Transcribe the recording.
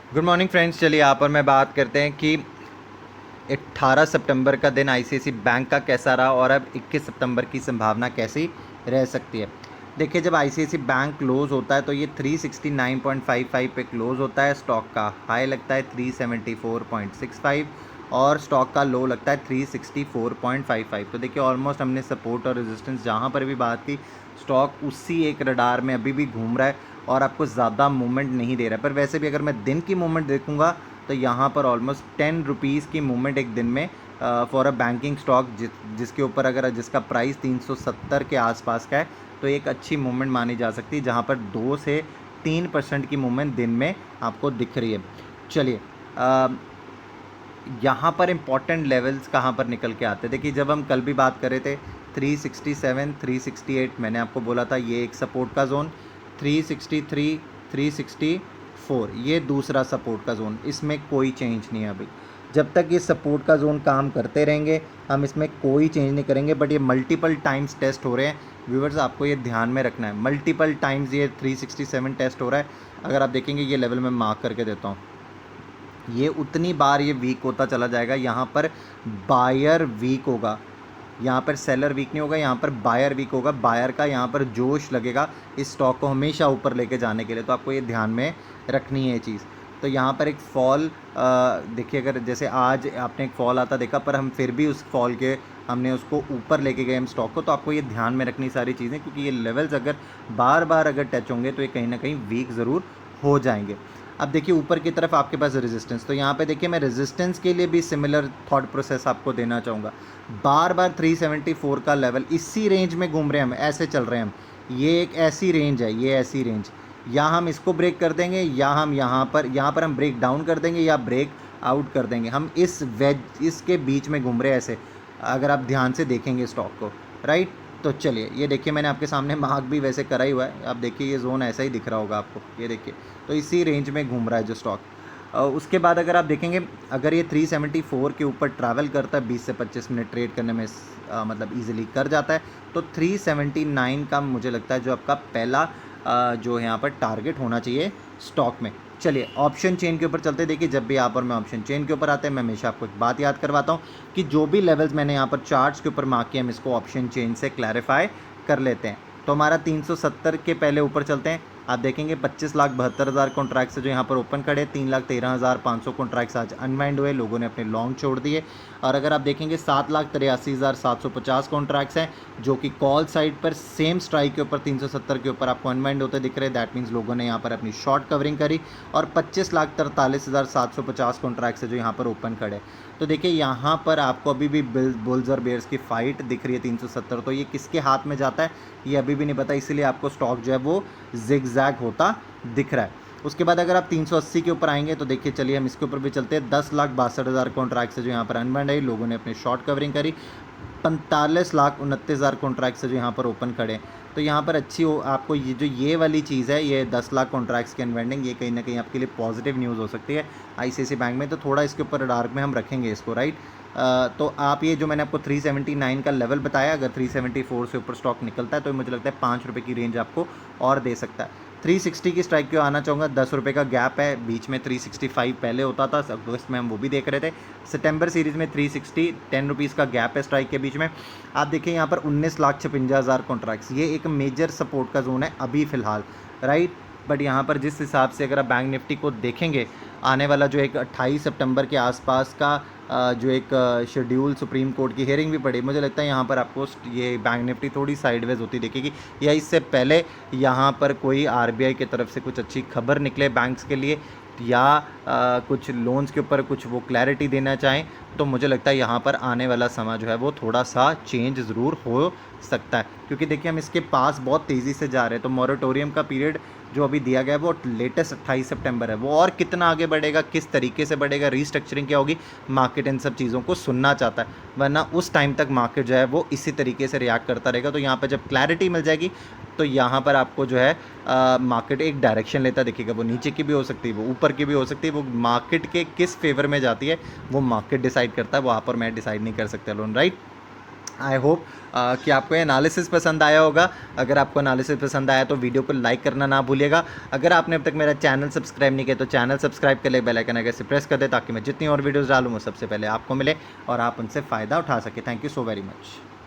Good morning friends. चलिए यहाँ पर मैं बात करते हैं कि 18 सितंबर का दिन आईसीआईसी बैंक का कैसा रहा और अब 21 सितंबर की संभावना कैसी रह सकती है। देखिए, जब आईसीआईसी बैंक क्लोज होता है तो ये 369.55 पे क्लोज होता है। स्टॉक का हाई लगता है 374.65 और स्टॉक का लो लगता है 364.55। तो देखिए, ऑलमोस्ट हमने सपोर्ट और रेजिस्टेंस जहाँ पर भी बात की, स्टॉक उसी एक रडार में अभी भी घूम रहा है और आपको ज़्यादा मूवमेंट नहीं दे रहा है। पर वैसे भी अगर मैं दिन की मूवमेंट देखूंगा तो यहाँ पर ऑलमोस्ट 10 रुपीज़ की मूवमेंट एक दिन में फॉर अ बैंकिंग स्टॉक जिसके ऊपर अगर जिसका प्राइस 370 के आसपास का है तो एक अच्छी मूवमेंट मानी जा सकती है, जहाँ पर 2 से 3% की मूवमेंट दिन में आपको दिख रही है। चलिए, यहाँ पर इम्पॉर्टेंट लेवल्स कहाँ पर निकल के आते हैं। देखिए, जब हम कल भी बात कर रहे थे 367 368 मैंने आपको बोला था ये एक सपोर्ट का जोन, 363 364 ये दूसरा सपोर्ट का जोन, इसमें कोई चेंज नहीं है अभी। जब तक ये सपोर्ट का जोन काम करते रहेंगे हम इसमें कोई चेंज नहीं करेंगे। बट ये मल्टीपल टाइम्स टेस्ट हो रहे हैं व्यूवर्स, आपको ये ध्यान में रखना है। मल्टीपल टाइम्स ये 367 टेस्ट हो रहा है। अगर आप देखेंगे ये लेवल मैं मार्क करके देता हूँ, ये उतनी बार ये वीक होता चला जाएगा। यहाँ पर बायर वीक होगा, यहाँ पर सेलर वीक नहीं होगा, यहाँ पर बायर वीक होगा। बायर का यहाँ पर जोश लगेगा इस स्टॉक को हमेशा ऊपर लेके जाने के लिए, तो आपको ये ध्यान में रखनी है ये चीज़। तो यहाँ पर एक फॉल देखिए, अगर जैसे आज आपने एक फॉल आता देखा पर हम फिर भी उस फॉल के हमने उसको ऊपर लेके गए हम स्टॉक को, तो आपको ये ध्यान में रखनी सारी चीज़ें, क्योंकि ये लेवल्स अगर बार बार अगर टच होंगे तो ये कहीं ना कहीं वीक ज़रूर हो जाएंगे। अब देखिए ऊपर की तरफ आपके पास रेजिस्टेंस, तो यहाँ पे देखिए मैं रेजिस्टेंस के लिए भी सिमिलर थॉट प्रोसेस आपको देना चाहूँगा। बार बार 374 का लेवल इसी रेंज में घूम रहे हैं हम, ऐसे चल रहे हैं हम। ये एक ऐसी रेंज है, ये ऐसी रेंज, या हम इसको ब्रेक कर देंगे या हम यहाँ पर हम ब्रेक डाउन कर देंगे या ब्रेक आउट कर देंगे। हम इस वेज इसके बीच में घूम रहे हैं ऐसे, अगर आप ध्यान से देखेंगे स्टॉक को, राइट। तो चलिए ये देखिए मैंने आपके सामने मार्क भी वैसे करा ही हुआ है, आप देखिए ये जोन ऐसा ही दिख रहा होगा आपको, ये देखिए। तो इसी रेंज में घूम रहा है जो स्टॉक। उसके बाद अगर आप देखेंगे, अगर ये 374 के ऊपर ट्रैवल करता है 20 से 25 मिनट ट्रेड करने में मतलब इजीली कर जाता है, तो 379 का मुझे लगता है जो आपका पहला जो है यहाँ पर टारगेट होना चाहिए स्टॉक में। चलिए ऑप्शन चेन के ऊपर चलते। देखिए, जब भी यहाँ पर मैं ऑप्शन चेन के ऊपर आते हैं मैं हमेशा आपको एक बात याद करवाता हूँ कि जो भी लेवल्स मैंने यहाँ पर चार्ट्स के ऊपर मार्क किए हम इसको ऑप्शन चेन से क्लैरिफाई कर लेते हैं। तो हमारा 370 के पहले ऊपर चलते हैं। आप देखेंगे 25,72,000 कॉन्ट्रैक्ट्स है जो यहाँ पर ओपन खड़े, 3,13,500 कॉन्ट्रैक्ट्स आज अनवाइंड हुए, लोगों ने अपने लॉन्ग छोड़ दिए। और अगर आप देखेंगे 7,83,750 कॉन्ट्रैक्ट्स हैं जो कि कॉल साइड पर सेम स्ट्राइक के ऊपर 370 के ऊपर आपको अनवाइंड होते दिख रहे हैं। दैट मीन्स लोगों ने यहाँ पर अपनी शॉर्ट कवरिंग करी। और 25,43,750 कॉन्ट्रैक्ट्स है जो यहाँ पर ओपन खड़े। तो देखिए यहाँ पर आपको अभी भी बुल्स और बेयर्स की फाइट दिख रही है 370। तो ये किसके हाथ में जाता है ये अभी भी नहीं पता, इसीलिए आपको स्टॉक जो है वो जिगजैग होता दिख रहा है। उसके बाद अगर आप 380 के ऊपर आएंगे तो देखिए, चलिए हम इसके ऊपर भी चलते हैं। 10,62,000 कॉन्ट्रैक्ट्स है जो यहाँ पर अनवाइंड है, लोगों ने अपनी शॉर्ट कवरिंग करी। 45,29,000 कॉन्ट्रैक्ट्स है जो यहाँ पर ओपन खड़े हैं। तो यहाँ पर अच्छी हो आपको ये वाली चीज़ है, ये 10 लाख कॉन्ट्रैक्ट्स की अनवाइंडिंग, ये कहीं ना कहीं आपके लिए पॉजिटिव न्यूज़ हो सकती है आईसीआईसी बैंक में। तो थोड़ा इसके ऊपर डार्क में हम रखेंगे इसको, राइट। तो आप ये जो मैंने आपको 379 का लेवल बताया, अगर 374 से ऊपर स्टॉक निकलता है तो मुझे लगता है 5 रुपये की रेंज आपको और दे सकता है। 360 की स्ट्राइक क्यों आना चाहूँगा, 10 रुपये का गैप है बीच में। 365 पहले होता था, अगस्त में हम वो भी देख रहे थे। सितंबर सीरीज़ में 360 10 रुपीज़ का गैप है स्ट्राइक के बीच में। आप देखिए यहाँ पर 19,56,000 कॉन्ट्रैक्ट्स, ये एक मेजर सपोर्ट का जोन है अभी फ़िलहाल, राइट। बट यहाँ पर जिस हिसाब से अगर आप बैंक निफ्टी को देखेंगे, आने वाला जो एक 28 सितंबर के आसपास का जो एक शेड्यूल सुप्रीम कोर्ट की हियरिंग भी पड़ी, मुझे लगता है यहाँ पर आपको ये बैंक निफ्टी थोड़ी साइडवेज होती दिखेगी, या इससे पहले यहाँ पर कोई आरबीआई की तरफ से कुछ अच्छी खबर निकले बैंक्स के लिए, या कुछ लोन्स के ऊपर कुछ वो क्लैरिटी देना चाहें, तो मुझे लगता है यहाँ पर आने वाला समय जो है वो थोड़ा सा चेंज ज़रूर हो सकता है। क्योंकि देखिए हम इसके पास बहुत तेज़ी से जा रहे हैं, तो मॉरेटोरियम का पीरियड जो अभी दिया गया है वो लेटेस्ट 28 सितंबर है, वो और कितना आगे बढ़ेगा, किस तरीके से बढ़ेगा, रीस्ट्रक्चरिंग क्या होगी, मार्केट इन सब चीज़ों को सुनना चाहता है। वरना उस टाइम तक मार्केट जो है वो इसी तरीके से रिएक्ट करता रहेगा। तो यहाँ पर जब क्लैरिटी मिल जाएगी तो यहाँ पर आपको जो है मार्केट एक डायरेक्शन लेता दिखेगा। वो नीचे की भी हो सकती है, वो ऊपर की भी हो सकती है, वो मार्केट के किस फेवर में जाती है वो मार्केट डिसाइड करता है, वहाँ पर मैं डिसाइड नहीं कर सकता लोन, राइट। आई होप कि आपको ये एनालिसिस पसंद आया होगा। अगर आपको एनालिसिस पसंद आया तो वीडियो को लाइक करना ना भूलिएगा। अगर आपने अब तक मेरा चैनल सब्सक्राइब नहीं किया तो चैनल सब्सक्राइब कर ले, बेल आइकन अगर से प्रेस कर दे ताकि मैं जितनी और वीडियोस डालूँ वो सबसे पहले आपको मिले और आप उनसे फ़ायदा उठा सकें। Thank you so very much.